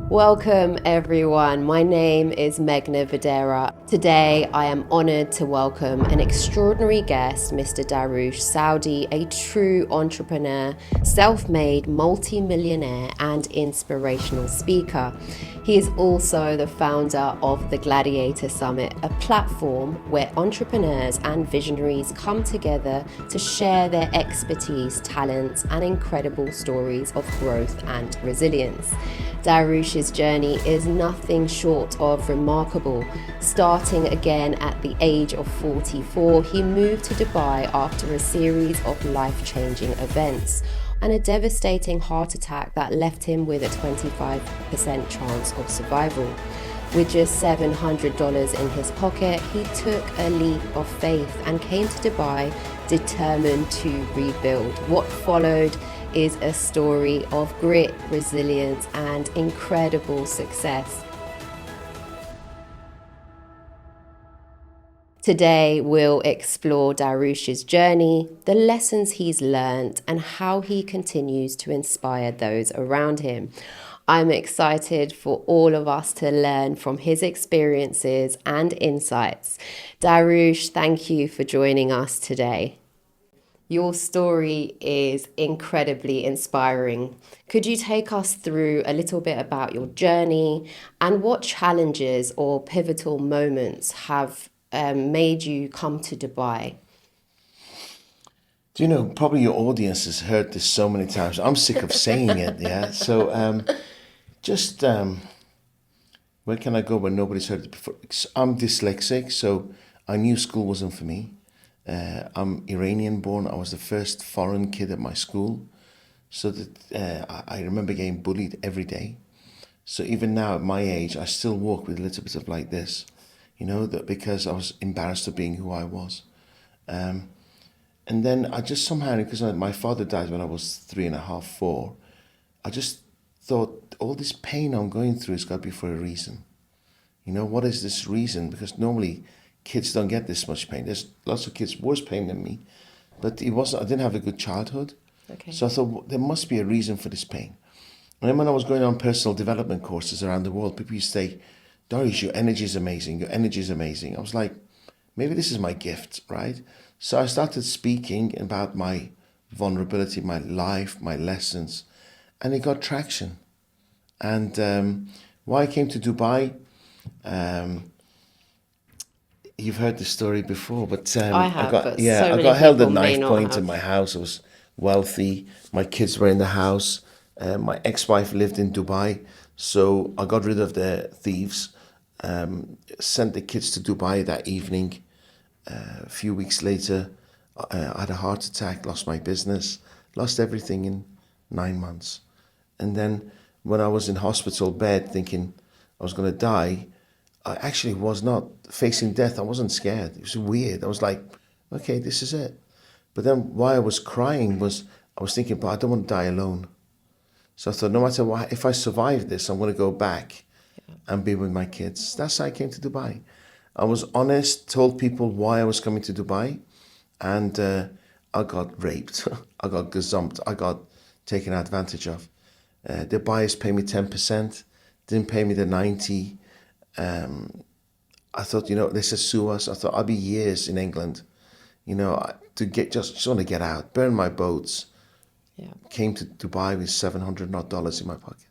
Welcome everyone, my name is Meghna Videra. Today I am honoured to welcome an extraordinary guest, Mr. Dariush Soudi, a true entrepreneur, self-made multi-millionaire and inspirational speaker. He is also the founder of the Gladiator Summit, a platform where entrepreneurs and visionaries come together to share their expertise, talents and incredible stories of growth and resilience. Dariush's journey is nothing short of remarkable. Starting again at the age of 44, he moved to Dubai after a series of life-changing events and a devastating heart attack that left him with a 25% chance of survival. With just $700 in his pocket, he took a leap of faith and came to Dubai determined to rebuild. What followed is a story of grit, resilience, and incredible success. Today, we'll explore Dariush's journey, the lessons he's learned, and how he continues to inspire those around him. I'm excited for all of us to learn from his experiences and insights. Dariush, thank you for joining us today. Your story is incredibly inspiring. Could you take us through a little bit about your journey and what challenges or pivotal moments have made you come to Dubai? Do you know, probably your audience has heard this so many times. I'm sick of saying it, yeah? So where can I go where nobody's heard it before? I'm dyslexic, so I knew school wasn't for me. I'm Iranian born. I was the first foreign kid at my school. So that I remember getting bullied every day. So even now at my age, I still walk with a little bit of like this, you know, that because I was embarrassed of being who I was. And then I just somehow, because my father died when I was 3.5, 4, I just thought all this pain I'm going through has got to be for a reason. You know, what is this reason? Because normally kids don't get this much pain. There's lots of kids worse pain than me, but I didn't have a good childhood. Okay. So I thought there must be a reason for this pain. And then when I was going on personal development courses around the world, people used to say, Dariush, your energy is amazing. Your energy is amazing. I was like, maybe this is my gift, right? So I started speaking about my vulnerability, my life, my lessons, and it got traction. And why I came to Dubai, you've heard the story before, but I have, but so I many got held at people may knife not point have. in my house. I was wealthy. My kids were in the house. My ex-wife lived in Dubai, so I got rid of the thieves. Sent the kids to Dubai that evening. A few weeks later, I had a heart attack, lost my business, lost everything in 9 months. And then when I was in hospital bed thinking I was going to die, I actually was not facing death. I wasn't scared. It was weird. I was like, okay, this is it. But then why I was crying was I was thinking, but I don't want to die alone. So I thought, no matter what, if I survive this, I'm going to go back and be with my kids. That's how I came to Dubai. I was honest, told people why I was coming to Dubai, and I got raped. I got gazumped. I got taken advantage of. The buyers paid me 10%, didn't pay me the 90%. I thought, you know, they said sue us. I thought I'll be years in England, you know, to just want to get out, burn my boats. Yeah. Came to Dubai with $700 in my pocket.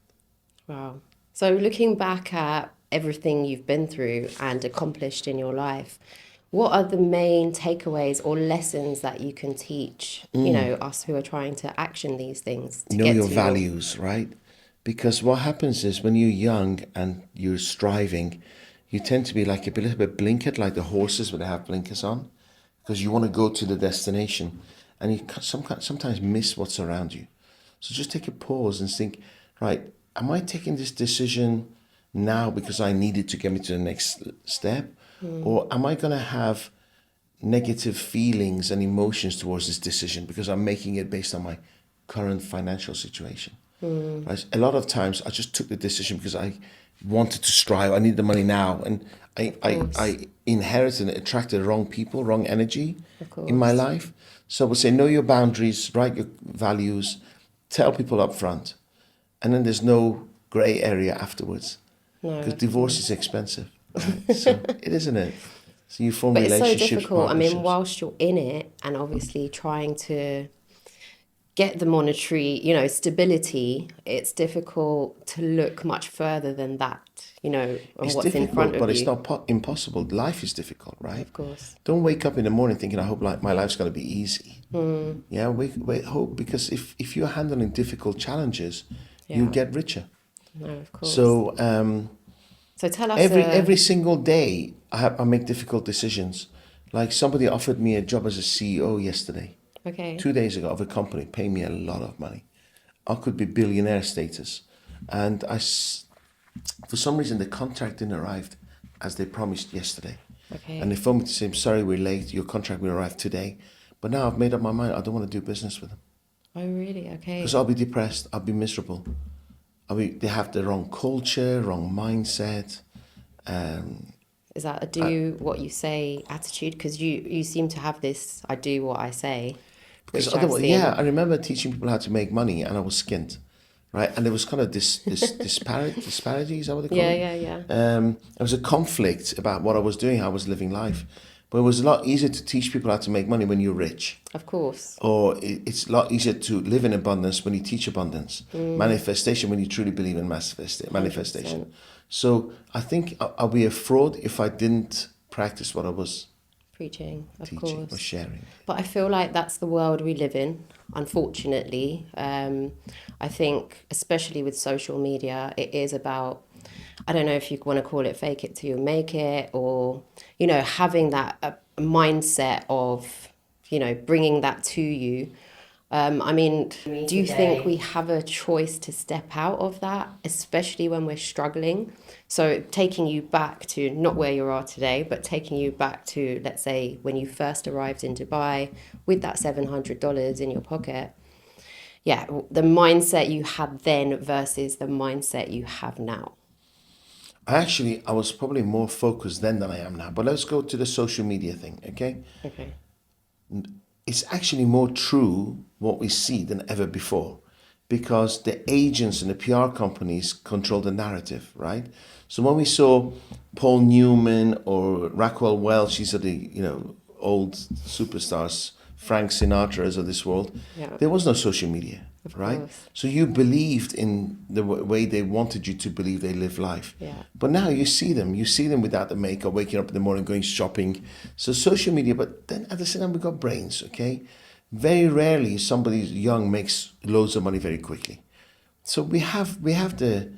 Wow. So looking back at everything you've been through and accomplished in your life, what are the main takeaways or lessons that you can teach, us who are trying to action these things to Know get your to values, right? Because what happens is when you're young and you're striving, you tend to be like a little bit blinkered, like the horses when they have blinkers on, because you want to go to the destination, and you sometimes miss what's around you. So just take a pause and think, right, am I taking this decision now because I need it to get me to the next step? Or am I going to have negative feelings and emotions towards this decision because I'm making it based on my current financial situation? Right? A lot of times I just took the decision because I wanted to strive. I need the money now. And I inherited and attracted the wrong people, wrong energy in my life. So I would say, know your boundaries, write your values, tell people up front. And then there's no grey area afterwards. No, Because of divorce course. is expensive, right? So it isn't it. So you form But it's so relationships, difficult. I mean, partnerships. whilst you're in it and obviously trying to get the monetary, stability, it's difficult to look much further than that, and It's what's in front difficult, of but it's you. not impossible. Life is difficult, right? Of course. Don't wake up in the morning thinking, I hope like my life's going to be easy. Yeah, wait, hope, because if you're handling difficult challenges, you Yeah. get richer. No, of course. So So tell us. every single day I make difficult decisions. Like somebody offered me a job as a CEO yesterday, Okay. 2 days ago, of a company, paying me a lot of money. I could be billionaire status. And for some reason, the contract didn't arrive as they promised yesterday. Okay. And they phoned me to say, I'm sorry, we're late. Your contract will arrive today. But now I've made up my mind. I don't want to do business with them. Oh, really? Okay. Because I'll be depressed. I'll be miserable. They have the wrong culture, wrong mindset. Is that a do what you say attitude? Because you seem to have this I do what I say. Because Which I've otherwise, seen. yeah, I remember teaching people how to make money, and I was skint, right? And there was kind of this disparity, is that what they call it? Yeah. There was a conflict about what I was doing, how I was living life. But it was a lot easier to teach people how to make money when you're rich. Of course. Or it's a lot easier to live in abundance when you teach abundance. Manifestation when you truly believe in manifestation. 100%. So I think I'll be a fraud if I didn't practice what I was Preaching, of teaching or course. sharing. But I feel like that's the world we live in, unfortunately. I think, especially with social media, it is about, I don't know if you want to call it fake it till you make it, or, having that mindset of, bringing that to you. Do you think we have a choice to step out of that, especially when we're struggling? So taking you back to not where you are today, but taking you back to, let's say, when you first arrived in Dubai with that $700 in your pocket. Yeah, the mindset you had then versus the mindset you have now. I was probably more focused then than I am now. But let's go to the social media thing, okay? Okay. It's actually more true what we see than ever before, because the agents and the PR companies control the narrative, right? So when we saw Paul Newman or Raquel Welch, these are the old superstars, Frank Sinatra's of this world, Yeah. there was no social media, Of right? course. So you believed in the way they wanted you to believe they live life. Yeah. But now you see them without the makeup, waking up in the morning, going shopping. So social media, but then at the same time we've got brains, okay? Very rarely somebody young makes loads of money very quickly. So we have the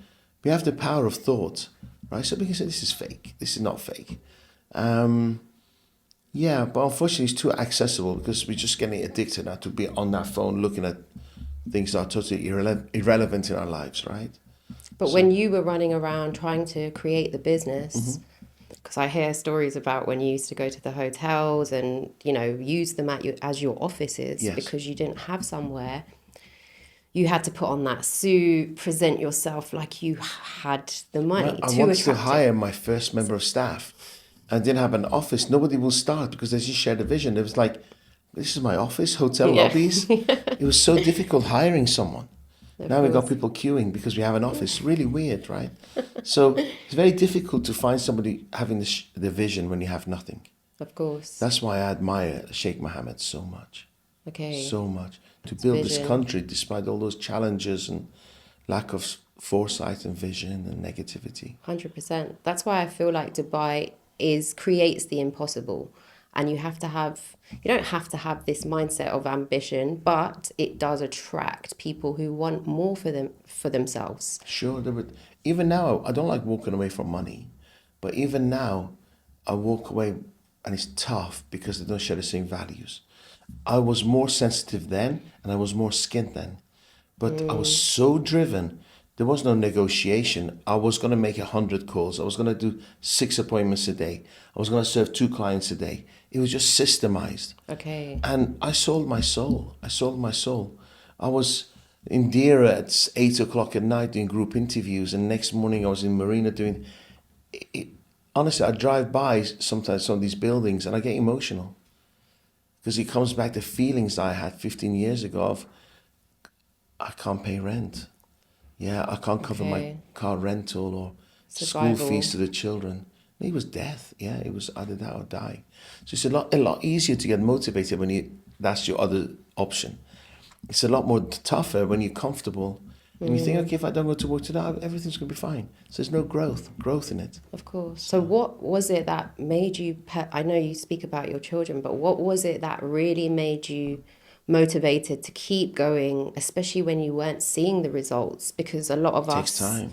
power of thought, right? So we can say this is fake, this is not fake. Yeah, but unfortunately it's too accessible because we're just getting addicted now to be on that phone looking at things that are totally irrelevant in our lives, right? But when you were running around trying to create the business, because I hear stories about when you used to go to the hotels and, use them as your offices. Yes. Because you didn't have somewhere. You had to put on that suit, present yourself like you had the money. I Too wanted to attractive. hire my first member of staff. I didn't have an office. Nobody will start because they just shared a vision. It was like, this is my office, hotel Yeah. lobbies. It was so difficult hiring someone. Of Now we've got course. people queuing because we have an office. Really weird, right? So it's very difficult to find somebody having the vision when you have nothing. Of course. That's why I admire Sheikh Mohammed so much. Okay. So much. To build this vision. country despite all those challenges and lack of foresight and vision and negativity. 100%. That's why I feel like Dubai creates the impossible. And you don't have to have this mindset of ambition, but it does attract people who want more for themselves. Sure, even now, I don't like walking away from money, but even now, I walk away and it's tough because they don't share the same values. I was more sensitive then and I was more skint then, but I was so driven. There was no negotiation. I was going to make 100 calls. I was going to do 6 appointments a day. I was going to serve 2 clients a day. It was just systemized. Okay. And I sold my soul. I was in Deira at 8 o'clock at night doing group interviews, and next morning I was in Marina doing it. Honestly, I drive by sometimes some of these buildings and I get emotional because it comes back to feelings I had 15 years ago of I can't pay rent. Yeah, I can't cover my Okay. car rental or school Survival. fees to the children. It was death. Yeah, it was either that or die. So it's a lot easier to get motivated when that's your other option. It's a lot more tougher when you're comfortable and you think, okay, if I don't go to work today, everything's going to be fine. So there's no growth in it. Of course. So what was it that made you, I know you speak about your children, but what was it that really made you motivated to keep going, especially when you weren't seeing the results? Because a lot of It takes us, time.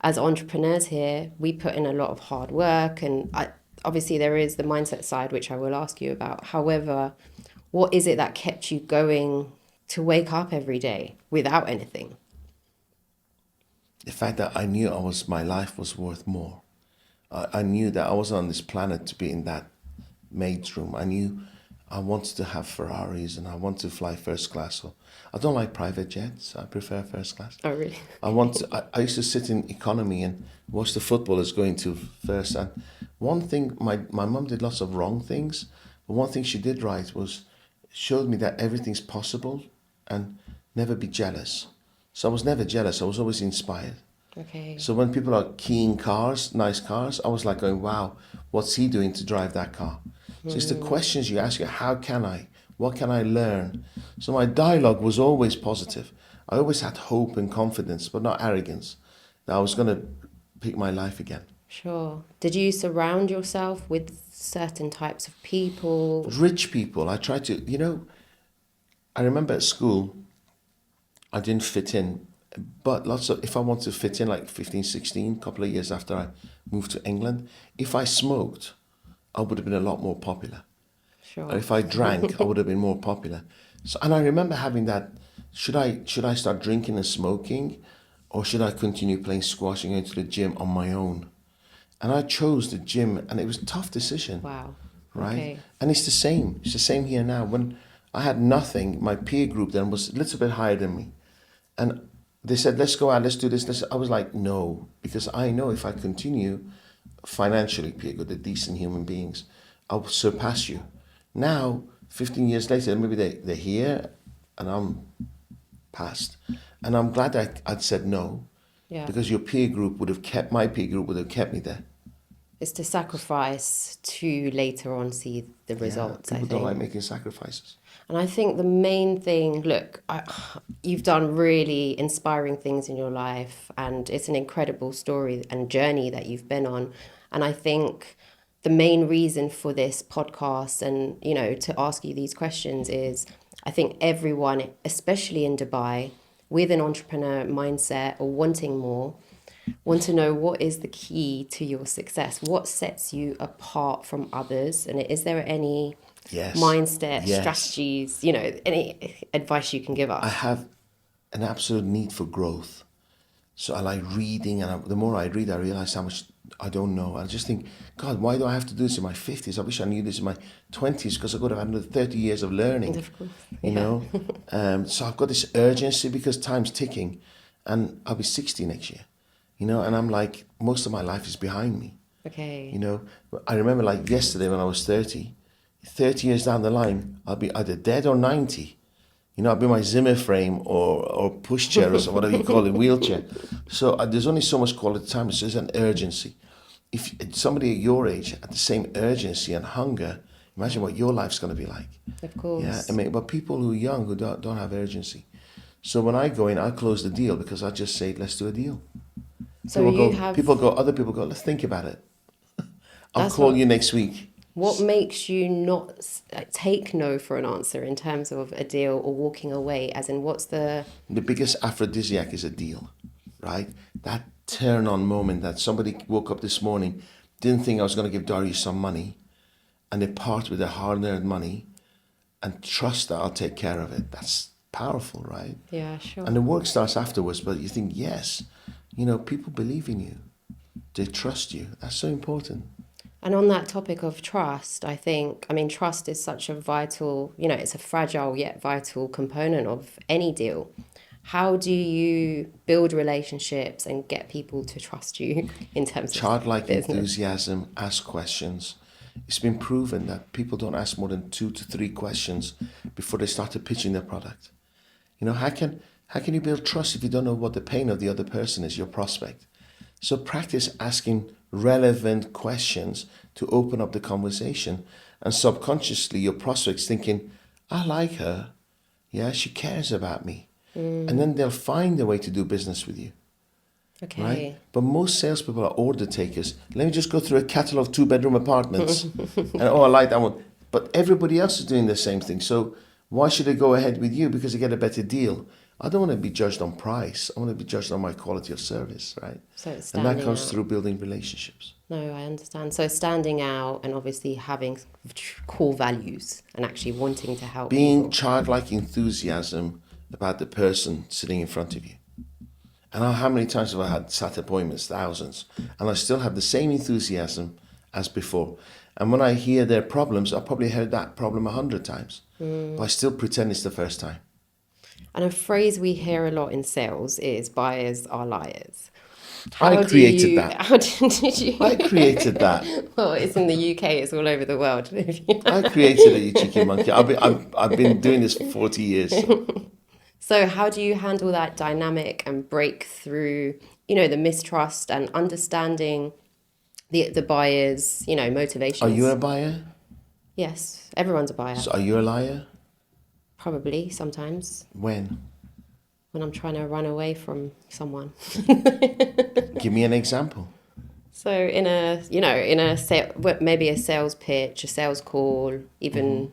as entrepreneurs here, we put in a lot of hard work, and obviously there is the mindset side, which I will ask you about. However, what is it that kept you going to wake up every day without anything? The fact that I knew my life was worth more. I knew that I wasn't on this planet to be in that maid's room. I knew I wanted to have Ferraris and I want to fly first class. So I don't like private jets. I prefer first class. Oh, really? I used to sit in economy and watch the footballers going to first. And one thing, my mum did lots of wrong things, but one thing she did right was showed me that everything's possible and never be jealous. So I was never jealous. I was always inspired. Okay. So when people are keying cars, nice cars, I was like going, wow, what's he doing to drive that car? So it's the questions you ask you, how can I? What can I learn? So my dialogue was always positive. I always had hope and confidence, but not arrogance, that I was going to pick my life again. Sure. Did you surround yourself with certain types of people? Rich people, I tried to, I remember at school, I didn't fit in, but if I wanted to fit in like 15, 16, couple of years after I moved to England, if I smoked, I would have been a lot more popular. Sure. Or if I drank, I would have been more popular. So, and I remember having that, should I start drinking and smoking, or should I continue playing squash and going to the gym on my own? And I chose the gym, and it was a tough decision. Wow. Right? Okay. And it's the same. It's the same here now. When I had nothing, my peer group then was a little bit higher than me. And they said, let's go out, let's do this. I was like, no, because I know if I continue financially, peer group, they're decent human beings, I'll surpass you. Now, 15 years later, maybe they're here and I'm past. And I'm glad that I'd said no, Yeah. because my peer group would have kept me there. It's to sacrifice to later on see the results, People I don't like think. making sacrifices. And I think the main thing, look, you've done really inspiring things in your life, and it's an incredible story and journey that you've been on. And I think the main reason for this podcast and, to ask you these questions is I think everyone, especially in Dubai, with an entrepreneur mindset or wanting more, want to know what is the key to your success. What sets you apart from others? And is there any mindset, strategies, any advice you can give us? I have an absolute need for growth. So I like reading, and the more I read, I realize how much I don't know. I just think, God, why do I have to do this in my 50s? I wish I knew this in my 20s, because I could have had another 30 years of learning. Of course. You know? So I've got this urgency because time's ticking, and I'll be 60 next year. And I'm like, most of my life is behind me. Okay. I remember like yesterday when I was 30 years down the line, I'll be either dead or 90. I'll be my Zimmer frame or pushchair or whatever you call it, wheelchair. So there's only so much quality time. So there's an urgency. If somebody at your age had the same urgency and hunger, imagine what your life's going to be like. Of course. Yeah, but people who are young, who don't have urgency. So when I go in, I close the deal because I just say, let's do a deal. So other people go, let's think about it. I'll call you next week. What makes you not take no for an answer in terms of a deal or walking away? As in, what's the biggest aphrodisiac is a deal, right? That turn on moment that somebody woke up this morning, didn't think I was going to give Dariush some money, and they part with their hard-earned money and trust that I'll take care of it. That's powerful, right? Yeah, sure. And the work starts afterwards, but you think, yes, people believe in you. They trust you. That's so important. And on that topic of trust, trust is such a vital, it's a fragile yet vital component of any deal. How do you build relationships and get people to trust you in terms of childlike business? Enthusiasm, ask questions. It's been proven that people don't ask more than 2 to 3 questions before they start pitching their product. How How can you build trust if you don't know what the pain of the other person is, your prospect? So practice asking relevant questions to open up the conversation, and subconsciously your prospect's thinking, I like her. Yeah, she cares about me. And then they'll find a way to do business with you. Okay. Right? But most salespeople are order takers. Let me just go through a catalogue of 2-bedroom apartments. And I like that one. But everybody else is doing the same thing. So why should I go ahead with you? Because I get a better deal. I don't want to be judged on price. I want to be judged on my quality of service, right? So it's and that standing comes out. through building relationships. No, I understand. So standing out and obviously having core values and actually wanting to help Being people. childlike enthusiasm about the person sitting in front of you. And how many times have I had sat appointments? Thousands. And I still have the same enthusiasm as before. And when I hear their problems, I probably heard that problem 100 times. But I still pretend it's the first time. And a phrase we hear a lot in sales is buyers are liars. I created that. How did you? I created that. Well, it's in the UK. It's all over the world. I created it, you cheeky monkey. I've been doing this for 40 years. So how do you handle that dynamic and break through, the mistrust and understanding the buyer's, motivations? Are you a buyer? Yes, everyone's a buyer. So are you a liar? Probably sometimes When? when I'm trying to run away from someone. Give me an example. So in maybe a sales pitch, a sales call, even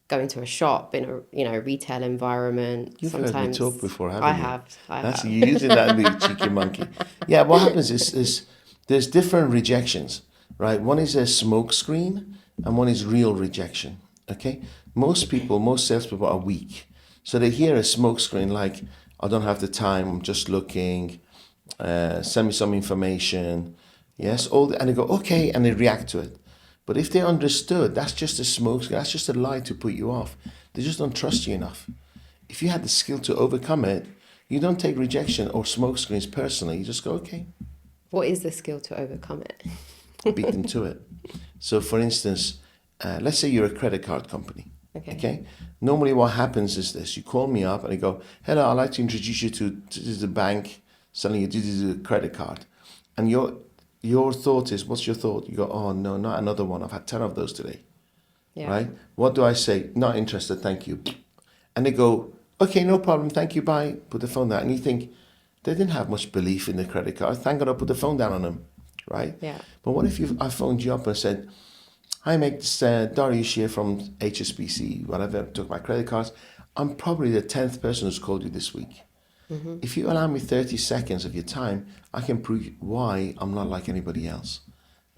going to a shop in a retail environment. You've sometimes heard me talk before, haven't I you? have. That's you using that, you cheeky monkey. Yeah, what happens is there's different rejections, right? One is a smoke screen and one is real rejection. Okay? Most salespeople are weak. So they hear a smoke screen like, I don't have the time, I'm just looking, send me some information. Yes, and they go, okay, and they react to it. But if they understood, that's just a smoke screen, that's just a lie to put you off. They just don't trust you enough. If you had the skill to overcome it, you don't take rejection or smoke screens personally. You just go, okay. What is the skill to overcome it? Beat them to it. So for instance, let's say you're a credit card company. Okay. Normally what happens is this. You call me up and I go, hello, I'd like to introduce you to the bank selling you the credit card. And your thought is, what's your thought? You go, oh no, not another one. I've had 10 of those today. Yeah. Right? What do I say? Not interested, thank you. And they go, okay, no problem, thank you, bye. Put the phone down. And you think, they didn't have much belief in the credit card. Thank God I put the phone down on them. Right? Yeah. But what if I phoned you up and said, hi, Meg, this Dariush here from HSBC, whatever, took my credit cards. I'm probably the 10th person who's called you this week. Mm-hmm. If you allow me 30 seconds of your time, I can prove why I'm not like anybody else.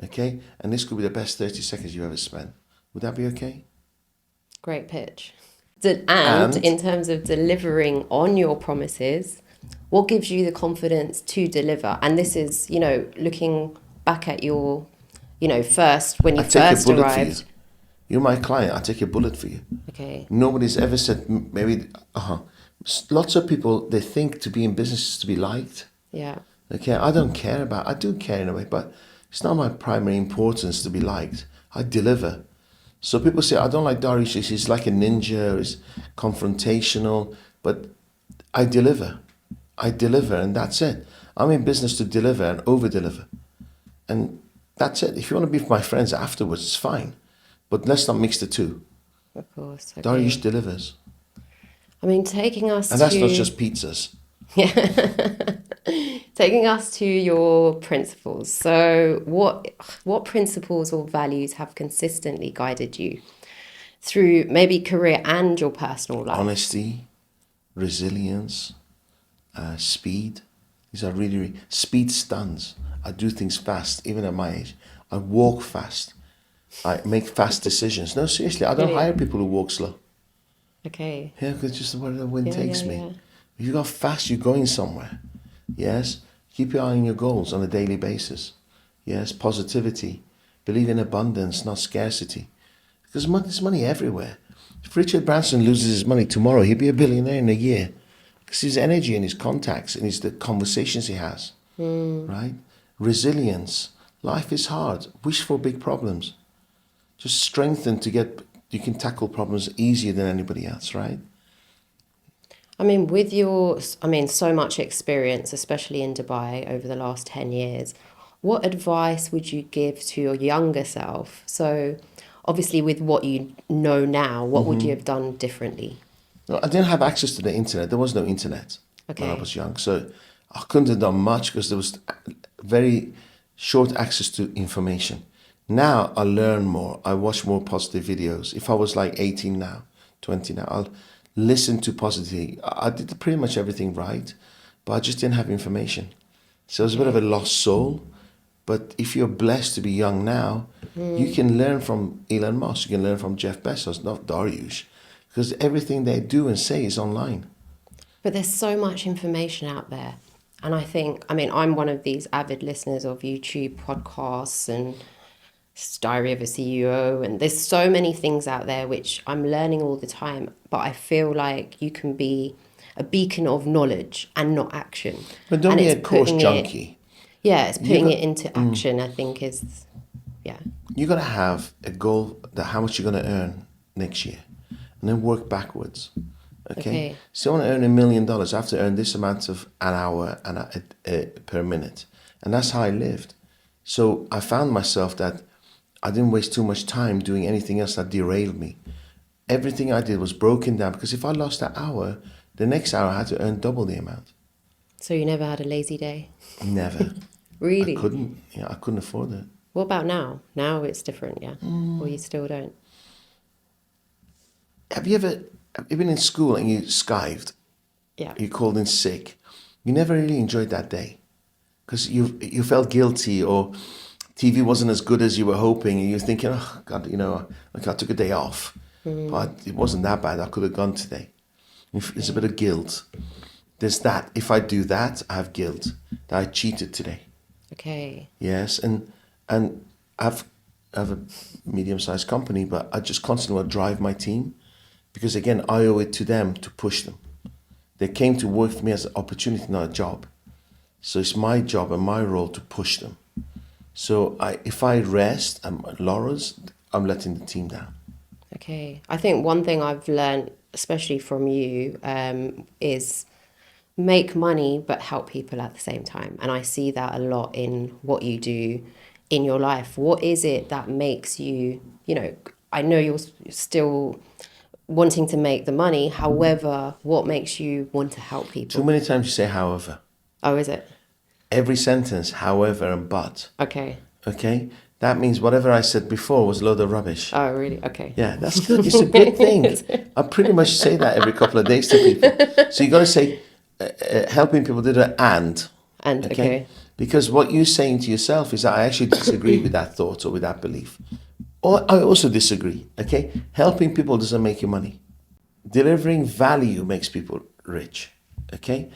Okay? And this could be the best 30 seconds you ever spent. Would that be okay? Great pitch. And in terms of delivering on your promises, what gives you the confidence to deliver? And this is, looking back at your, first, when you first arrived. You're my client. I'll take a bullet for you. Okay. Nobody's ever said, maybe, lots of people, they think to be in business is to be liked. Yeah. Okay. I do care in a way, but it's not my primary importance to be liked. I deliver. So people say, I don't like Dariush, he's like a ninja, he's confrontational, but I deliver. And that's it. I'm in business to deliver and over-deliver. And that's it. If you want to be with my friends afterwards, it's fine. But let's not mix the two. Of course. Okay. Dariush delivers. I mean, taking us and that's not just pizzas. Yeah. Taking us to your principles. So what principles or values have consistently guided you through maybe career and your personal life? Honesty, resilience, speed. These are really speed stuns. I do things fast, even at my age. I walk fast. I make fast decisions. No, seriously, I don't hire people who walk slow. Okay. Yeah, because just where the wind takes me. If you go fast, you're going somewhere. Yes. Keep your eye on your goals on a daily basis. Yes. Positivity. Believe in abundance, not scarcity. Because there's money everywhere. If Richard Branson loses his money tomorrow, he'll be a billionaire in a year. Because his energy and his contacts and the conversations he has. Right? Resilience. Life is hard. Wish for big problems. Just strengthen you can tackle problems easier than anybody else, right? I mean, with your, I mean, so much experience, especially in Dubai over the last 10 years, what advice would you give to your younger self? So, obviously, with what you know now, what would you have done differently? No, I didn't have access to the internet. There was no internet when I Okay. was young. So I couldn't have done much because there was very short access to information. Now I learn more. I watch more positive videos. If I was like 18 now, 20 now, I'll listen to positivity. I did pretty much everything right, but I just didn't have information. So I was a bit of a lost soul. But if you're blessed to be young now, you can learn from Elon Musk, you can learn from Jeff Bezos, not Dariush, because everything they do and say is online. But there's so much information out there. And I think, I mean, I'm one of these avid listeners of YouTube podcasts and Diary of a CEO, and there's so many things out there which I'm learning all the time. But I feel like you can be a beacon of knowledge and not action. But don't And be it's a course putting junkie. it's You putting got, it into action, I think yeah. you got to have a goal that how much you're going to earn next year, and then work backwards. Okay? Okay. So I want to earn $1 million. I have to earn this amount of an hour and per minute. And that's how I lived. So I found myself that I didn't waste too much time doing anything else that derailed me. Everything I did was broken down because if I lost that hour, the next hour I had to earn double the amount. So you never had a lazy day? Never. Really? I couldn't afford it. What about now? Now it's different, yeah? Or you still don't? Have you been in school and you skived? Yeah. You called in sick. You never really enjoyed that day because you felt guilty or TV wasn't as good as you were hoping and you're thinking, oh God, like I took a day off, but it wasn't that bad. I could have gone today. There's a bit of guilt. There's that. If I do that, I have guilt that I cheated today. Okay. Yes, and I have a medium-sized company, but I just constantly want to drive my team because again, I owe it to them to push them. They came to work for me as an opportunity, not a job. So it's my job and my role to push them. So if I rest and laurels, I'm letting the team down. Okay. I think one thing I've learned, especially from you, is make money but help people at the same time. And I see that a lot in what you do in your life. What is it that makes you, I know you're still wanting to make the money. However, what makes you want to help people? Too many times you say however. Oh, is it? Every sentence, however and but. Okay. Okay? That means whatever I said before was a load of rubbish. Oh, really? Okay. Yeah, that's good. It's a good thing. I pretty much say that every couple of days to people. So you got to say, helping people do the and. And, okay. Because what you're saying to yourself is that I actually disagree with that thought or with that belief. Or I also disagree, okay? Helping people doesn't make you money. Delivering value makes people rich, okay?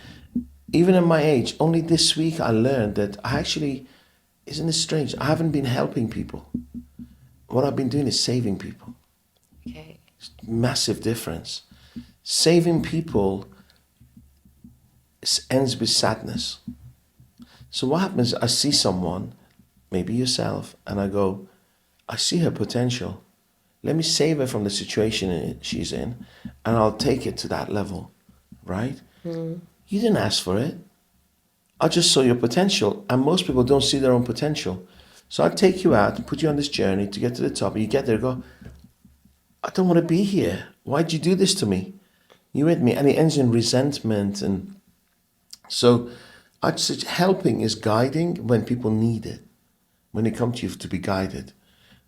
Even at my age, only this week I learned that I actually, isn't it strange? I haven't been helping people. What I've been doing is saving people. Okay. Massive difference. Saving people ends with sadness. So what happens, I see someone, maybe yourself, and I go, I see her potential. Let me save her from the situation she's in, and I'll take it to that level, right? You didn't ask for it. I just saw your potential, and most people don't see their own potential. So I take you out and put you on this journey to get to the top, and you get there and go, I don't want to be here. Why'd you do this to me? You with me? And it ends in resentment. And so I'd say helping is guiding when people need it, when they come to you to be guided.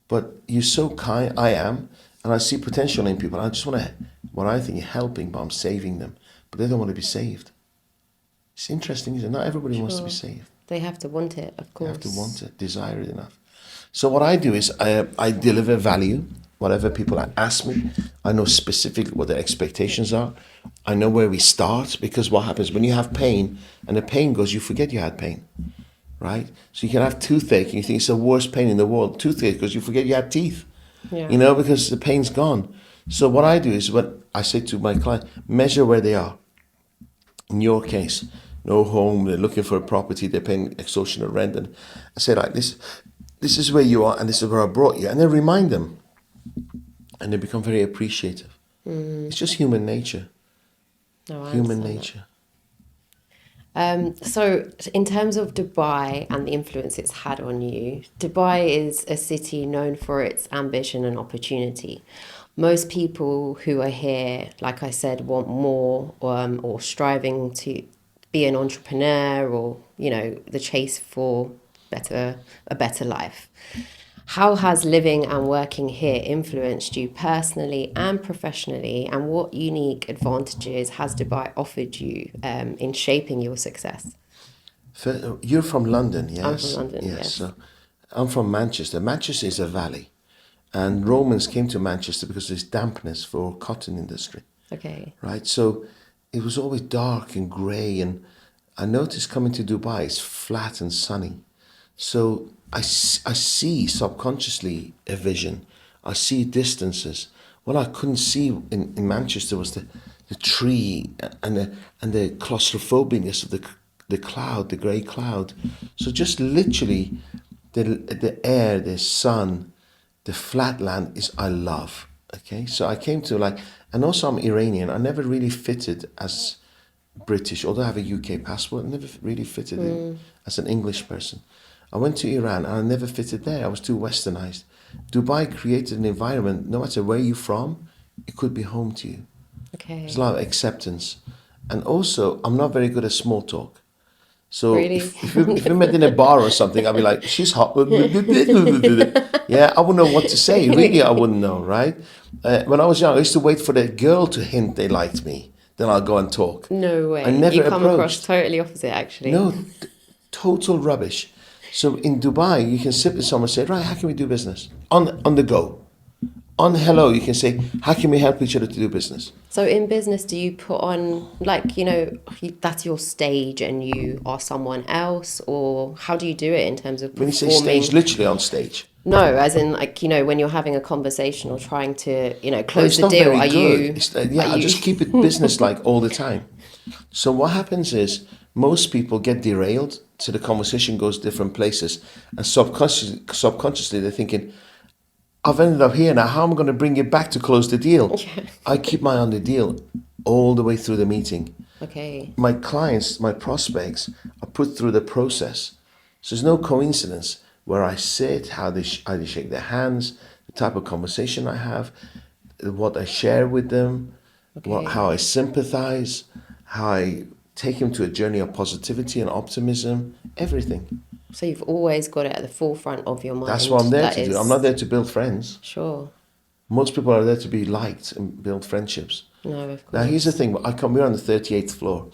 But you're so kind, I am, and I see potential in people. I just want to, what I think is helping, but I'm saving them. But they don't want to be saved. It's interesting, isn't it? Not everybody wants to be saved. They have to want it, of course. They have to want it, desire it enough. So what I do is I deliver value, whatever people ask me. I know specifically what their expectations are. I know where we start, because what happens when you have pain and the pain goes, you forget you had pain, right? So you can have toothache and you think it's the worst pain in the world, toothache, because you forget you had teeth, because the pain's gone. So what I do is what I say to my client, measure where they are. In your case, no home, they're looking for a property, they're paying extortionate rent. And I say like this is where you are and this is where I brought you. And then remind them. And they become very appreciative. It's just human nature. No, I Human understand nature. So, in terms of Dubai and the influence it's had on you, Dubai is a city known for its ambition and opportunity. Most people who are here, like I said, want more or striving to be an entrepreneur or, the chase for a better life. How has living and working here influenced you personally and professionally, and what unique advantages has Dubai offered you in shaping your success? You're from London, I'm from yes? London, Yes. yes. So I'm from Manchester. Manchester is a valley. And Romans came to Manchester because there's dampness for cotton industry, Okay. right? So it was always dark and grey. And I noticed coming to Dubai, it's flat and sunny. So I see subconsciously a vision. I see distances. What I couldn't see in Manchester was the tree and the claustrophobicness of the cloud, the grey cloud. So just literally the air, the sun, the flat land is I love. Okay, so I came to like, and also I'm Iranian. I never really fitted as British, although I have a UK passport. I never really fitted in as an English person. I went to Iran and I never fitted there. I was too westernized. Dubai created an environment, no matter where you're from, it could be home to you. There's a Okay. lot of acceptance. And also, I'm not very good at small talk. So Really? if we met in a bar or something, I'd be like, she's hot. Yeah, I wouldn't know what to say. Really, I wouldn't know, right? When I was young, I used to wait for the girl to hint they liked me. Then I'll go and talk. No I way. never You come across approached. totally opposite, actually. No, total rubbish. So in Dubai, you can sit with someone and say, right, how can we do business? On the go. On hello, you can say, how can we help each other to do business? So in business, do you put on, like, that's your stage and you are someone else, or how do you do it in terms of When you say performing? stage, literally on stage. No, as in, like, when you're having a conversation or trying to, Well, close it's the not deal, very are good. you, Yeah, I just keep it business-like all the time. So what happens is most people get derailed, so the conversation goes different places, and subconsciously they're thinking, I've ended up here now. How am I going to bring it back to close the deal? I keep my eye on the deal all the way through the meeting. okay, My clients, my prospects are put through the process. So there's no coincidence where I sit, how they shake their hands, the type of conversation I have, what I share with them, how I okay. sympathize, how I take them to a journey of positivity and optimism, everything. So you've always got it at the forefront of your That's what I'm mind. there That to do. I'm not is, there to build friends. sure. Most people are there to be liked and build friendships. No, of Now, here's the course. thing. We're on the 38th floor,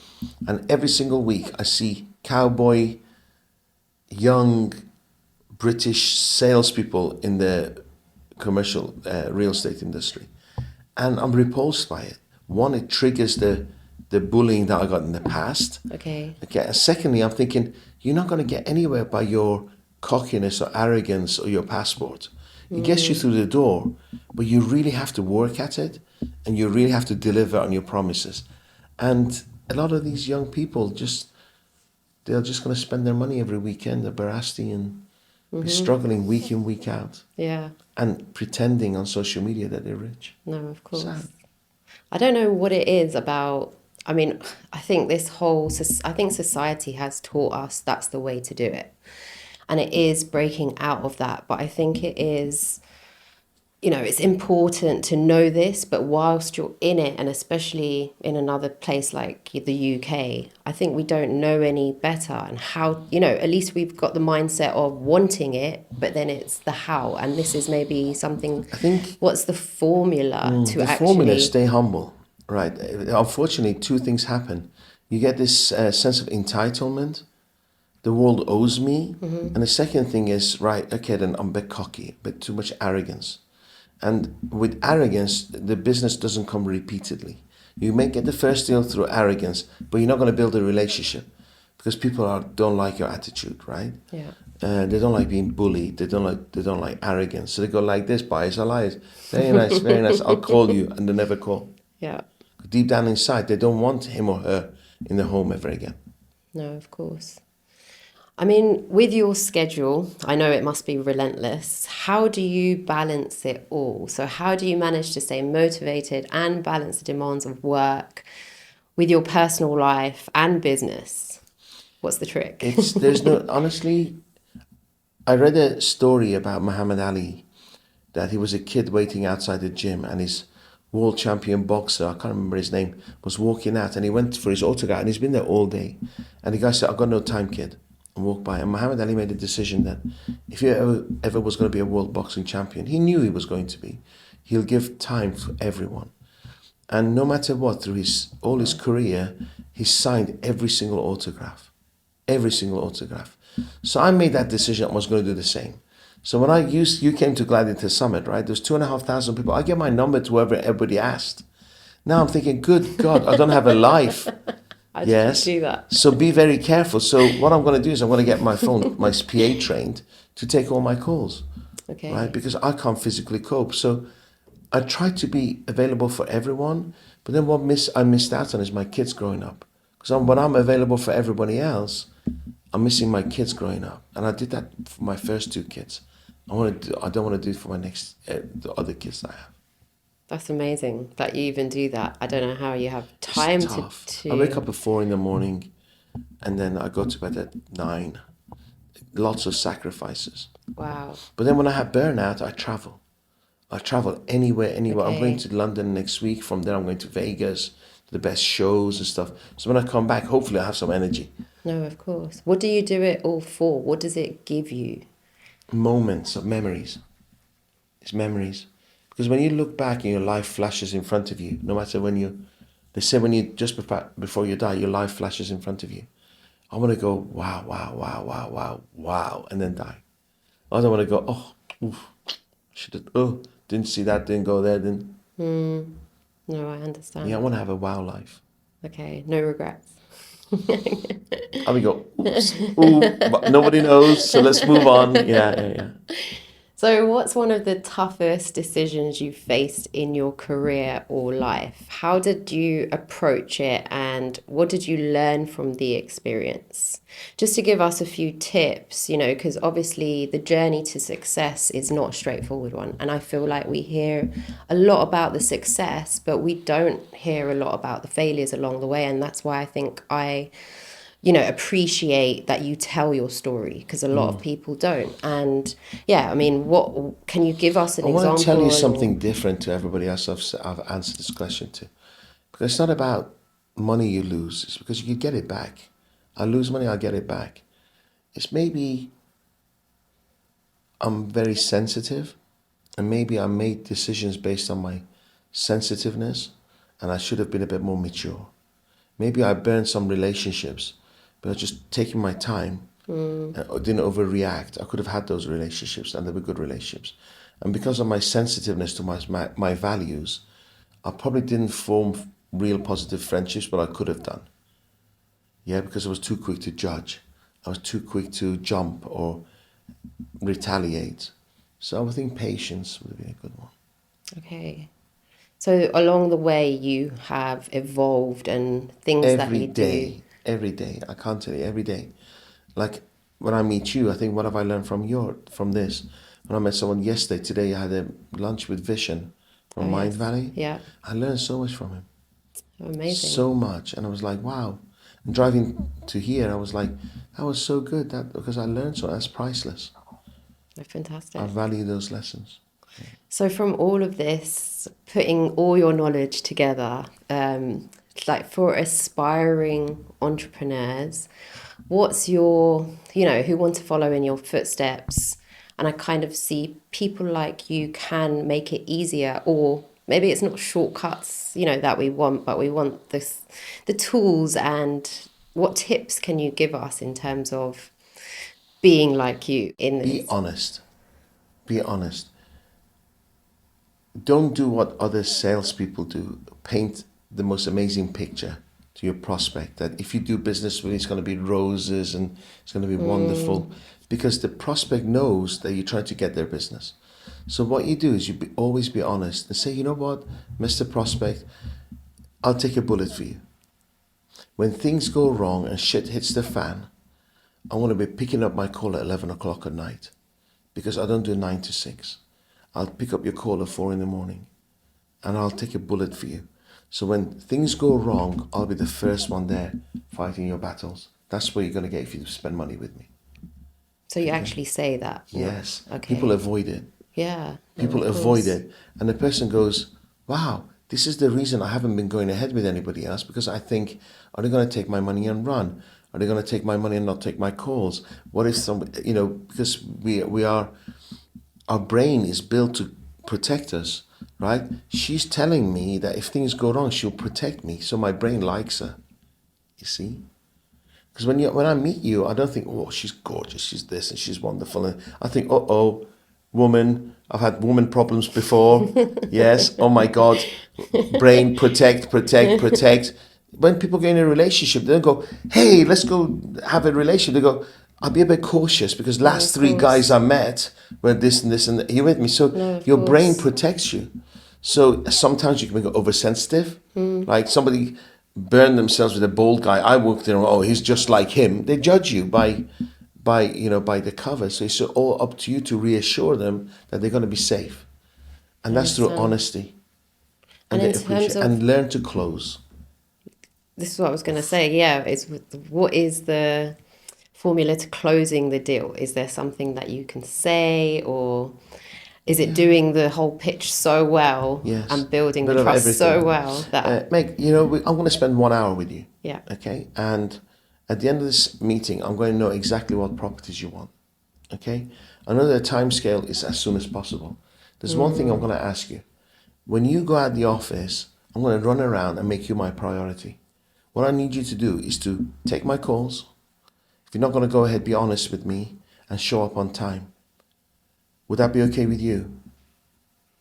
and every single week I see cowboy, young British salespeople in the commercial real estate industry. And I'm repulsed by it. One, it triggers the bullying that I got in the past. Okay. Okay. And secondly, I'm thinking, you're not going to get anywhere by your cockiness or arrogance or your passport. It gets you through the door, but you really have to work at it and you really have to deliver on your promises. And a lot of these young people they're just going to spend their money every weekend at Barasti and be struggling week in, week out Yeah. and pretending on social media that they're rich. No, of course. Sad. I don't know what it is about. I mean, I think I think society has taught us that's the way to do it. And it is breaking out of that. But I think it is, it's important to know this, but whilst you're in it, and especially in another place like the UK, I think we don't know any better. And how, at least we've got the mindset of wanting it, but then it's the how. And this is maybe something, I think what's the formula to the formula is actually, stay humble, right? Unfortunately, two things happen. You get this sense of entitlement. The world owes me. And the second thing is, right, okay, then I'm a bit cocky, a bit too much arrogance. And with arrogance, the business doesn't come repeatedly. You may get the first deal through arrogance, but you're not going to build a relationship because people don't like your attitude, right? yeah. They don't like being bullied. They don't like arrogance. So they go like this: buyers are liars. Very nice, very nice. I'll call you, and they never call. Yeah. Deep down inside, they don't want him or her in the home ever again. No, of course. I mean, with your schedule, I know it must be relentless. How do you balance it all? So how do you manage to stay motivated and balance the demands of work with your personal life and business? What's the trick? Honestly, I read a story about Muhammad Ali, that he was a kid waiting outside the gym and his world champion boxer, I can't remember his name, was walking out and he went for his autograph and he's been there all day. And the guy said, I've got no time, kid, and walked by. And Muhammad Ali made a decision that if he ever was going to be a world boxing champion, he knew he was going to be, he'll give time for everyone. And no matter what, through all his career, he signed every single autograph. Every single autograph. So I made that decision I was going to do the same. So when you came to Gladiator Summit, right? There's 2,500 people. I gave my number to whoever everybody asked. Now I'm thinking, good God, I don't have a life. How did you do that? So be very careful. So what I'm going to do is I'm going to get my phone, my PA trained to take all my calls. Okay. Right? Because I can't physically cope. So I try to be available for everyone. But then what I missed out on is my kids growing up. Because when I'm available for everybody else, I'm missing my kids growing up. And I did that for my first 2 kids. I don't want to do it for my the other kids that I have. That's amazing that you even do that. I don't know how you have time to... I wake up at 4 a.m. and then I go to bed at 9. Lots of sacrifices. Wow. But then when I have burnout, I travel. I travel anywhere. Okay. I'm going to London next week. From there, I'm going to Vegas, to the best shows and stuff. So when I come back, hopefully I have some energy. No, of course. What do you do it all for? What does it give you? Moments of memories. It's memories. Because when you look back and your life flashes in front of you, no matter they say when you just before you die, your life flashes in front of you. I want to go, wow, wow, wow, wow, wow, wow, and then die. I don't want to go, didn't see that, didn't go there, didn't. No, I understand. Yeah, I want to have a wow life. Okay, no regrets. I would go, but nobody knows, so let's move on. Yeah. So what's one of the toughest decisions you faced in your career or life? How did you approach it and what did you learn from the experience? Just to give us a few tips, because obviously the journey to success is not a straightforward one. And I feel like we hear a lot about the success, but we don't hear a lot about the failures along the way. And that's why I think I appreciate that you tell your story, because a lot of people don't. And what can you give us an example? I want to tell you something different to everybody else I've answered this question to. Because it's not about money you lose, it's because you can get it back. I lose money, I get it back. It's maybe I'm very sensitive and maybe I made decisions based on my sensitiveness and I should have been a bit more mature. Maybe I burned some relationships, but I was just taking my time. I didn't overreact. I could have had those relationships and they were good relationships. And because of my sensitiveness to my values, I probably didn't form real positive friendships, but I could have done. Yeah, because I was too quick to judge. I was too quick to jump or retaliate. So I think patience would be a good one. Okay. So along the way, you have evolved and things that you do. Every day. I can't tell you, every day. Like when I meet you, I think, what have I learned from this? When I met someone yesterday, today I had a lunch with Vishen from Mind Valley. Yeah. I learned so much from him. Amazing. So much. And I was like, wow. And driving to here, I was like, that was so good, because I learned so. That's priceless. Fantastic. I value those lessons. So from all of this, putting all your knowledge together, like for aspiring entrepreneurs, what's your, who want to follow in your footsteps? And I kind of see people like you can make it easier, or maybe it's not shortcuts, that we want, but we want the tools. And what tips can you give us in terms of being like you in this? Be honest. Be honest. Don't do what other salespeople do. Paint the most amazing picture to your prospect that if you do business with me, it's going to be roses and it's going to be wonderful, because the prospect knows that you're trying to get their business. So what you do is always be honest and say, you know what, Mr. Prospect, I'll take a bullet for you. When things go wrong and shit hits the fan, I want to be picking up my call at 11 o'clock at night, because I don't do 9 to 6. I'll pick up your call at 4 in the morning and I'll take a bullet for you. So when things go wrong, I'll be the first one there fighting your battles. That's what you're going to get if you spend money with me. So you actually say that? Yes. Okay. People avoid it. Yeah. People avoid it. And the person goes, wow, this is the reason I haven't been going ahead with anybody else, because I think, are they going to take my money and run? Are they going to take my money and not take my calls? What if some, because we are, our brain is built to protect us, right? She's telling me that if things go wrong, she'll protect me. So my brain likes her, you see? Because when I meet you, I don't think, oh, she's gorgeous, she's this and she's wonderful. And I think, uh-oh, woman, I've had woman problems before. Yes, oh my God, brain, protect. When people get in a relationship, they don't go, hey, let's go have a relationship. They go, I'll be a bit cautious because last three guys I met were this and this and you with me. So your brain protects you. So sometimes you can become oversensitive. Like somebody burn themselves with a bald guy. I walked in, oh, he's just like him. They judge you by the cover. So it's all up to you to reassure them that they're going to be safe. And that's through honesty. And in terms of, and learn to close. This is what I was going to say. Yeah, what is the formula to closing the deal? Is there something that you can say, or is it doing the whole pitch so well and building the trust so well that Meg, I'm going to spend 1 hour with you. Yeah. Okay. And at the end of this meeting, I'm going to know exactly what properties you want. Okay. I know the time scale is as soon as possible. There's one thing I'm going to ask you. When you go out the office, I'm going to run around and make you my priority. What I need you to do is to take my calls. If you're not going to go ahead, be honest with me and show up on time. Would that be okay with you?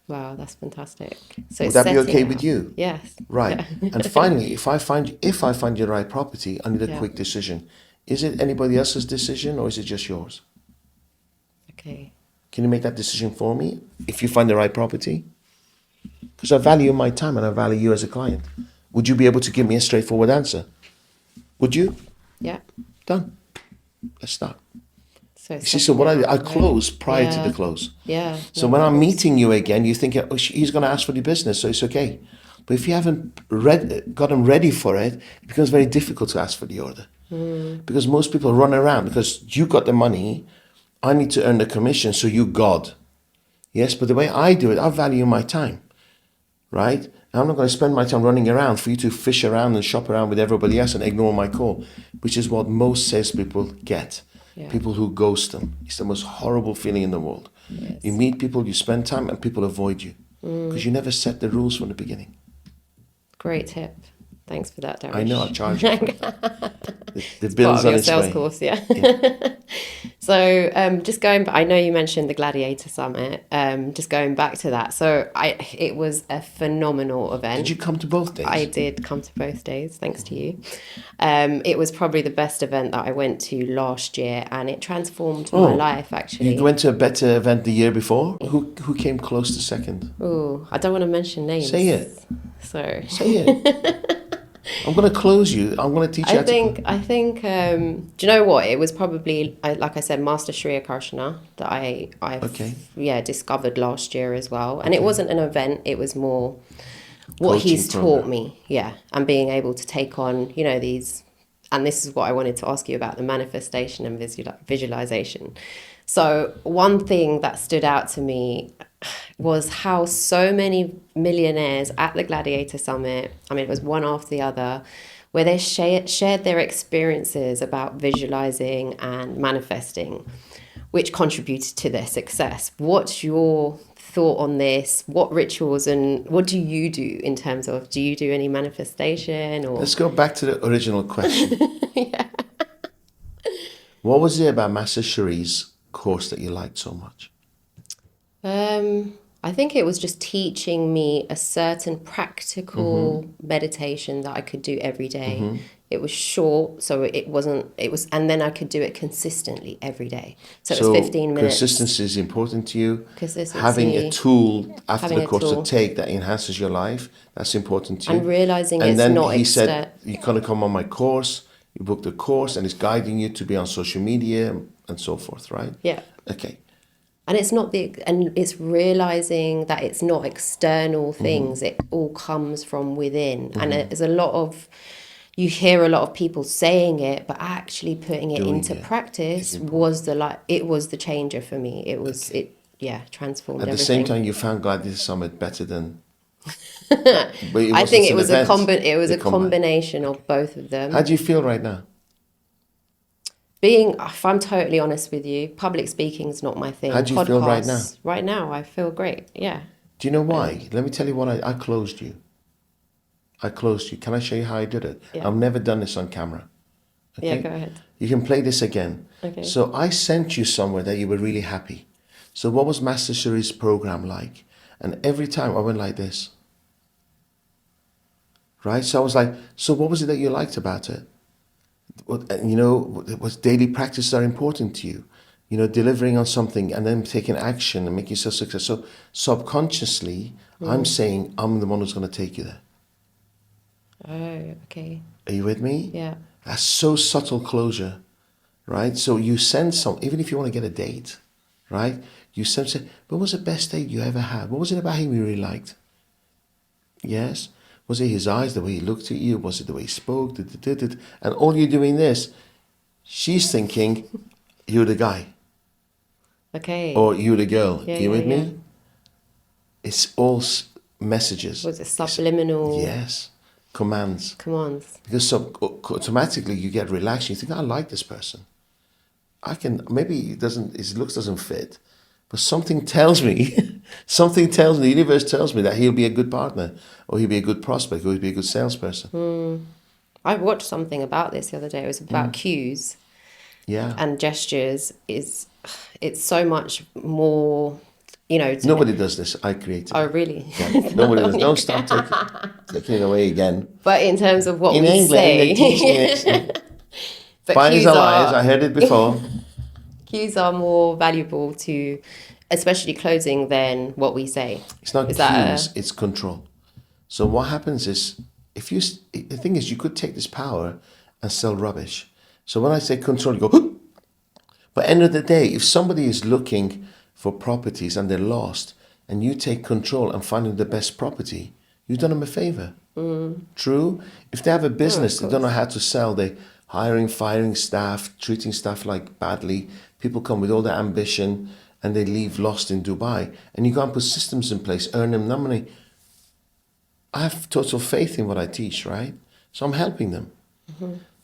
Wow, that's fantastic. So would that be okay with you? Yes. Right. Yeah. And finally, if I find you the right property, I need a quick decision. Is it anybody else's decision or is it just yours? Okay. Can you make that decision for me if you find the right property? Because I value my time and I value you as a client. Would you be able to give me a straightforward answer? Would you? Yeah. Done. Let's start. So what I close prior to the close. Yeah. So when I'm meeting you again, you think, oh, he's going to ask for the business, so it's okay. But if you haven't gotten ready for it, it becomes very difficult to ask for the order. Because most people run around because you got the money, I need to earn the commission, so you God. Yes, but the way I do it, I value my time, right? I'm not going to spend my time running around for you to fish around and shop around with everybody else and ignore my call, which is what most salespeople get. Yeah. People who ghost them. It's the most horrible feeling in the world. Yes. You meet people, you spend time, and people avoid you because you never set the rules from the beginning. Great tip. Thanks for that, Dariush. I know, I charge you for it. The bill's on its way. Part of your sales course, yeah. So just going back, I know you mentioned the Gladiator Summit. Just going back to that. So it was a phenomenal event. Did you come to both days? I did come to both days, thanks to you. It was probably the best event that I went to last year, and it transformed my life, actually. You went to a better event the year before? Who came close to second? Oh, I don't want to mention names. Say it. So. Say it. I'm going to close you. I'm going to teach you I think, do you know what? It was probably, like I said, Master Shreya Karshana that I discovered last year as well. And it wasn't an event. It was more what he's taught me. Yeah. And being able to take on, these, and this is what I wanted to ask you about, the manifestation and visualization. So one thing that stood out to me was how so many millionaires at the Gladiator Summit, I mean, it was one after the other, where they shared their experiences about visualizing and manifesting, which contributed to their success. What's your thought on this? What rituals and what do you do in terms of, do you do any manifestation? Or Let's go back to the original question. Yeah. What was it about Master Shreya's course that you liked so much? I think it was just teaching me a certain practical meditation that I could do every day. It was short, so and then I could do it consistently every day. So it was 15 minutes. Consistency is important to you. Having a tool after the course to take that enhances your life, that's important to you. And realizing it's not. And then he said, you're going to come on my course, you book the course, and it's guiding you to be on social media and so forth, right? Yeah. Okay. And it's realizing that it's not external things. It all comes from within. And there's you hear a lot of people saying it, but actually putting it Doing into it practice is important. it was the changer for me. Transformed At the everything. same time, you found Gladiator Summit better than. But I think it an was event, a combination of both of them. How do you feel right now? If I'm totally honest with you, public speaking is not my thing. How do you feel right now? Right now, I feel great. Yeah. Do you know why? Let me tell you what I closed you. I closed you. Can I show you how I did it? Yeah. I've never done this on camera. Okay? Yeah, go ahead. You can play this again. Okay. So I sent you somewhere that you were really happy. So what was Master Cherie's program like? And every time I went like this. Right? So I was like, so what was it that you liked about it? Was daily practices are important to you. Delivering on something and then taking action and making yourself successful. So subconsciously, I'm saying I'm the one who's going to take you there. Oh, okay. Are you with me? Yeah. That's so subtle closure, right? So you send even if you want to get a date, right? You say, what was the best date you ever had? What was it about him you really liked? Yes. Was it his eyes, the way he looked at you? Was it the way he spoke? And all you're doing this, she's thinking, you're the guy. Okay. Or you're the girl. Yeah, you with yeah. me? It's all messages. Was it subliminal? Yes. Commands. Commands. Because automatically you get relaxed. You think, I like this person. Maybe his looks doesn't fit, but something tells me, the universe tells me that he'll be a good partner, or he'll be a good prospect, or he'll be a good salesperson. I watched something about this the other day. It was about cues. Yeah. And gestures. It's so much more, Nobody does this. I created it. Oh, really? Yeah. Nobody does. Don't start taking it away again. But in terms of what In we England, say. they teach me But Spies are liars. I heard it before. Cues are more valuable to, especially closing, than what we say. It's not cues, it's control. So what happens is, the thing is, you could take this power and sell rubbish. So when I say control, you go, "Huh!" But end of the day, if somebody is looking for properties and they're lost, and you take control and find them the best property, you've done them a favor. True? If they have a business, they don't know how to sell, they hiring, firing staff, treating staff like badly. People come with all their ambition and they leave lost in Dubai. And you go and put systems in place, earn them money. I have total faith in what I teach, right? So I'm helping them.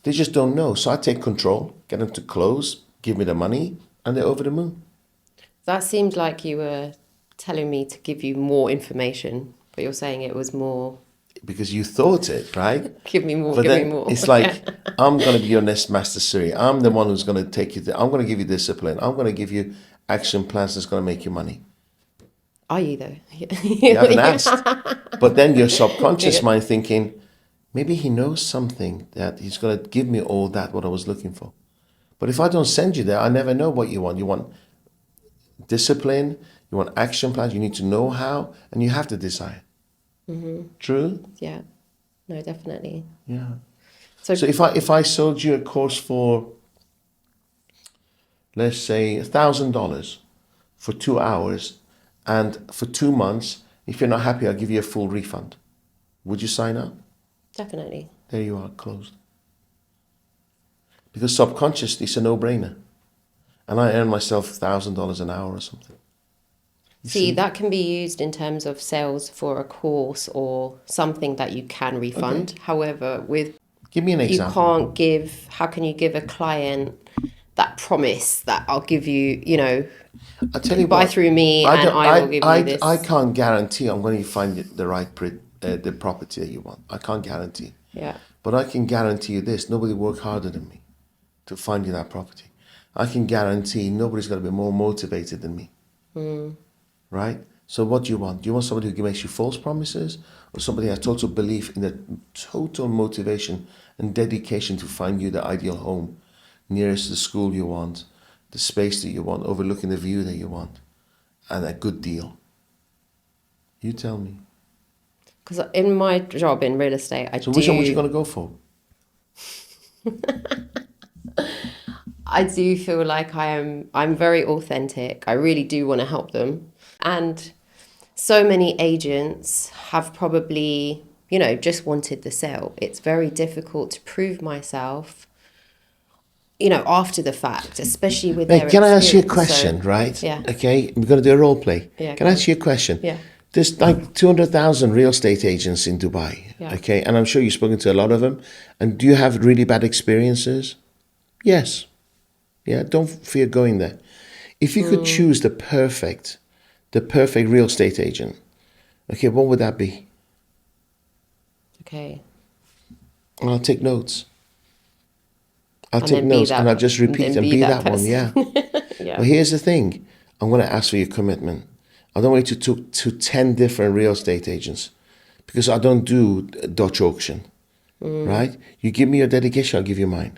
They just don't know. So I take control, get them to close, give me the money, and they're over the moon. That seemed like you were telling me to give you more information, but you're saying it was more... Because you thought it, right? Give me more, but give then me more. It's like, I'm going to be your next Master Siri. I'm the one who's going to take you there. I'm going to give you discipline. I'm going to give you action plans that's going to make you money. Are you, though? You haven't asked. But then your subconscious mind thinking, maybe he knows something that he's going to give me all that, what I was looking for. But if I don't send you there, I never know what you want. You want discipline, you want action plans, you need to know how, and you have to decide. True? Yeah. No, definitely. Yeah. So if I sold you a course for, let's say, $1,000 for 2 hours, and for 2 months, if you're not happy, I'll give you a full refund. Would you sign up? Definitely. There you are, closed. Because subconsciously, it's a no-brainer. And I earn myself $1,000 an hour or something. See, that can be used in terms of sales for a course or something that you can refund. Okay. However, give me an example. How can you give a client that promise that I'll give you, I tell you buy what, through me and I will give you this. I can't guarantee I'm going to find the right the property that you want. I can't guarantee. Yeah. But I can guarantee you this, nobody worked harder than me to find you that property. I can guarantee nobody's going to be more motivated than me. Right? So what do you want? Do you want somebody who makes you false promises, or somebody who has total belief in the total motivation and dedication to find you the ideal home, nearest to the school you want, the space that you want, overlooking the view that you want, and a good deal? You tell me. Because in my job in real estate, So which one would you going to go for? I do feel like I'm very authentic. I really do want to help them. And so many agents have probably, just wanted the sale. It's very difficult to prove myself, after the fact, especially with their Hey, can I ask you a experience. question, right? Yeah. Okay, we're going to do a role play. Yeah, Can I go ask you a question? Yeah. There's like 200,000 real estate agents in Dubai, Yeah. okay? And I'm sure you've spoken to a lot of them. And do you have really bad experiences? Yes. Yeah, don't fear going there. If you could choose the perfect real estate agent, okay, what would that be? Okay. And I'll take notes. I'll And take then be notes that- and I'll just repeat then and be be that that one, yeah. Yeah. But here's the thing. I'm going to ask for your commitment. I don't want you to talk to 10 different real estate agents because I don't do Dutch auction, right? You give me your dedication, I'll give you mine,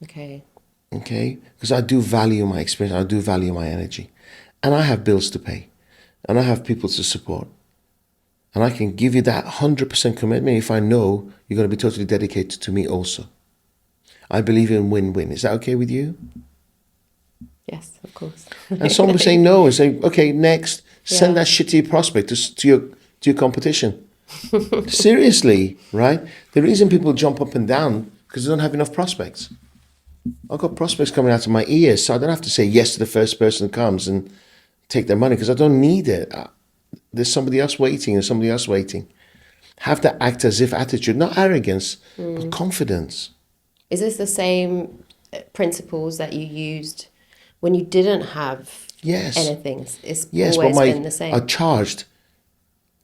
Okay. okay? Because I do value my experience, I do value my energy. And I have bills to pay, and I have people to support. And I can give you that 100% commitment if I know you're going to be totally dedicated to me also. I believe in win-win. Is that okay with you? Yes, of course. And some will say no and say, okay, next, send Yeah. that shitty prospect to your competition. Seriously, right? The reason people jump up and down because they don't have enough prospects. I've got prospects coming out of my ears, so I don't have to say yes to the first person who comes and take their money because I don't need it. There's somebody else waiting and somebody else waiting. Have that act as if attitude, not arrogance, but confidence. Is this the same principles that you used when you didn't have Yes. anything? It's Yes, always but been the same. I charged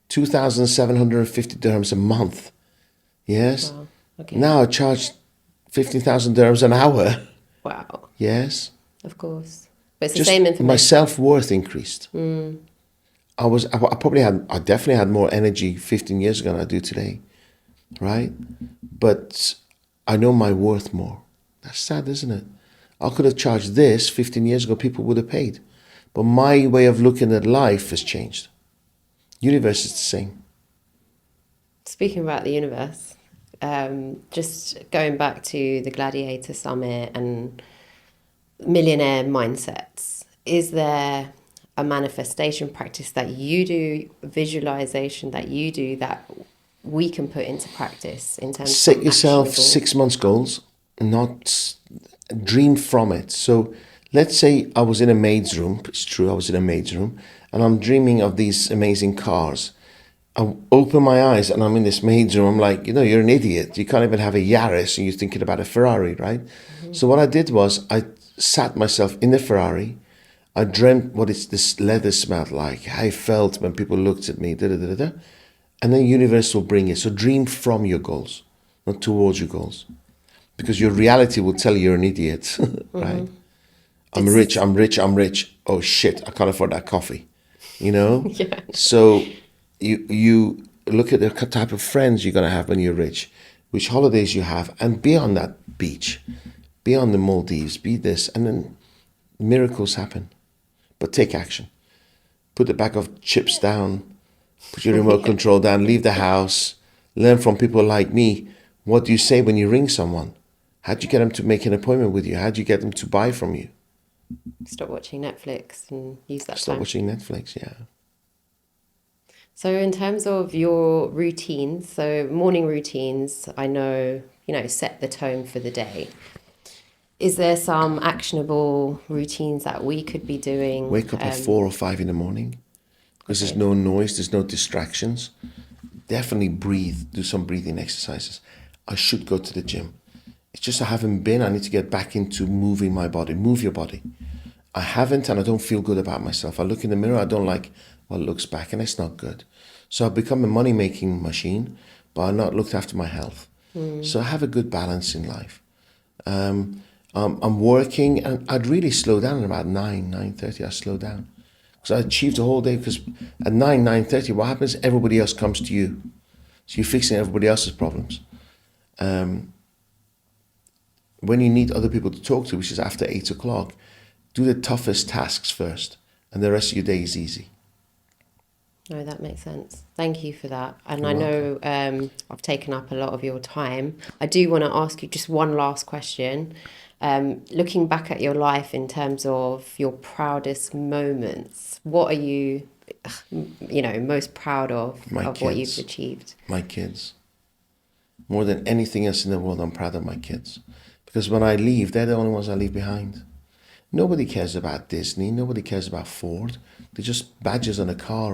2,750 dirhams a month. Yes. Wow. Okay. Now I charge 15,000 dirhams an hour. Wow. Yes. Of course. But it's Just the same my information. self-worth increased. I definitely had more energy 15 years ago than I do today. Right? But I know my worth more. That's sad, isn't it? I could have charged this 15 years ago, people would have paid. But my way of looking at life has changed. Universe is the same. Speaking about the universe, just going back to the Gladiator Summit and millionaire mindsets, is there a manifestation practice that you do, visualization that you do that we can put into practice in terms Set of yourself actionable? 6 months goals, not dream from it. So let's say I was in a maid's room. It's true, I was in a maid's room, and I'm dreaming of these amazing cars. I open my eyes and I'm in this maid's room. I'm like, you're an idiot. You can't even have a Yaris and you're thinking about a Ferrari, right? So what I did was I sat myself in the Ferrari. I dreamt what this leather smelled like, how I felt when people looked at me, and then the universe will bring it. So dream from your goals, not towards your goals. Because your reality will tell you you're an idiot, right? I'm rich. Oh shit, I can't afford that coffee, Yeah. So you look at the type of friends you're going to have when you're rich, which holidays you have, and be on that beach, be on the Maldives, be this, and then miracles happen. But take action. Put the bag of chips down, put your remote control down, leave the house, learn from people like me. What do you say when you ring someone? How do you get them to make an appointment with you? How do you get them to buy from you? Stop watching Netflix and use that Stop time. watching Netflix, yeah. So in terms of your routines, so morning routines, I know, set the tone for the day. Is there some actionable routines that we could be doing? Wake up at 4 or 5 in the morning because there's no noise, there's no distractions. Definitely breathe, do some breathing exercises. I should go to the gym. It's just I haven't been. I need to get back into moving my body. Move your body. I haven't, and I don't feel good about myself. I look in the mirror, I don't like what looks back, and it's not good. So I've become a money-making machine, but I've not looked after my health. So I have a good balance in life. I'm working, and I'd really slow down at about 9:30. I slow down because I achieved the whole day. Because at 9:30, what happens? Everybody else comes to you, so you're fixing everybody else's problems. When you need other people to talk to, which is after 8 o'clock, do the toughest tasks first, and the rest of your day is easy. No, that makes sense. Thank you for that. And You're I know I've taken up a lot of your time. I do want to ask you just one last question. Looking back at your life in terms of your proudest moments, what are you, most proud of My what you've kids. achieved? My kids. More than anything else in the world, I'm proud of my kids. Because when I leave, they're the only ones I leave behind. Nobody cares about Disney. Nobody cares about Ford. They're just badges on a car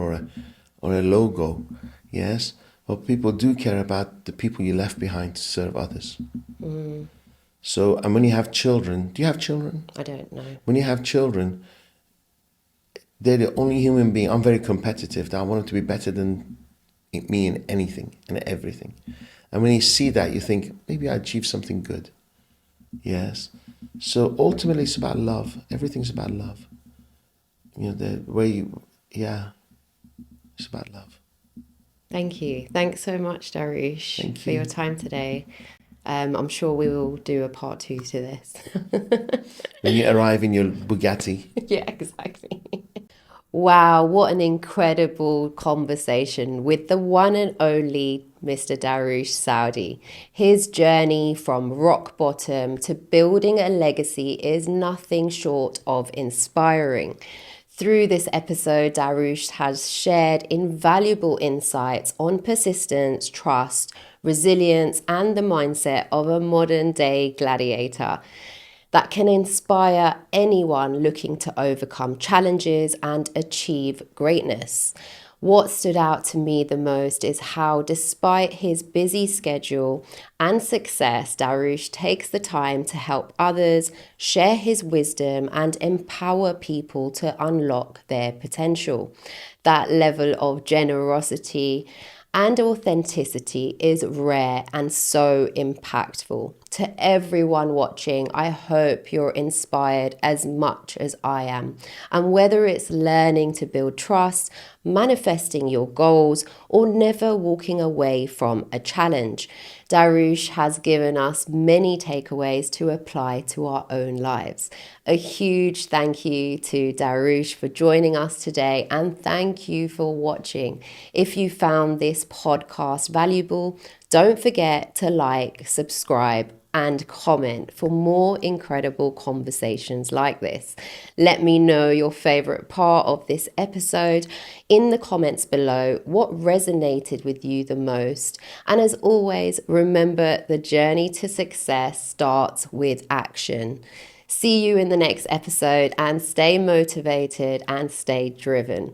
or a logo. Yes? But people do care about the people you left behind to serve others. So, and when you have children, do you have children? I don't know. When you have children, they're the only human being. I'm very competitive. That I want them to be better than me in anything and everything. And when you see that, you think, maybe I achieved something good. Yes. So ultimately, it's about love. Everything's about love. The way it's about love. Thank you. Thanks so much, Dariush, Thank for you. your time today. I'm sure we will do a part 2 to this. When you arrive in your Bugatti. Yeah, exactly. Wow, what an incredible conversation with the one and only Mr. Dariush Soudi. His journey from rock bottom to building a legacy is nothing short of inspiring. Through this episode, Dariush has shared invaluable insights on persistence, trust, resilience, and the mindset of a modern day gladiator that can inspire anyone looking to overcome challenges and achieve greatness. What stood out to me the most is how, despite his busy schedule and success, Dariush takes the time to help others, share his wisdom, and empower people to unlock their potential. That level of generosity and authenticity is rare and so impactful. To everyone watching, I hope you're inspired as much as I am. And whether it's learning to build trust, manifesting your goals, or never walking away from a challenge, Dariush has given us many takeaways to apply to our own lives. A huge thank you to Dariush for joining us today, and thank you for watching. If you found this podcast valuable, don't forget to like, subscribe, and comment for more incredible conversations like this. Let me know your favorite part of this episode in the comments below, what resonated with you the most. And as always, remember the journey to success starts with action. See you in the next episode, and stay motivated and stay driven.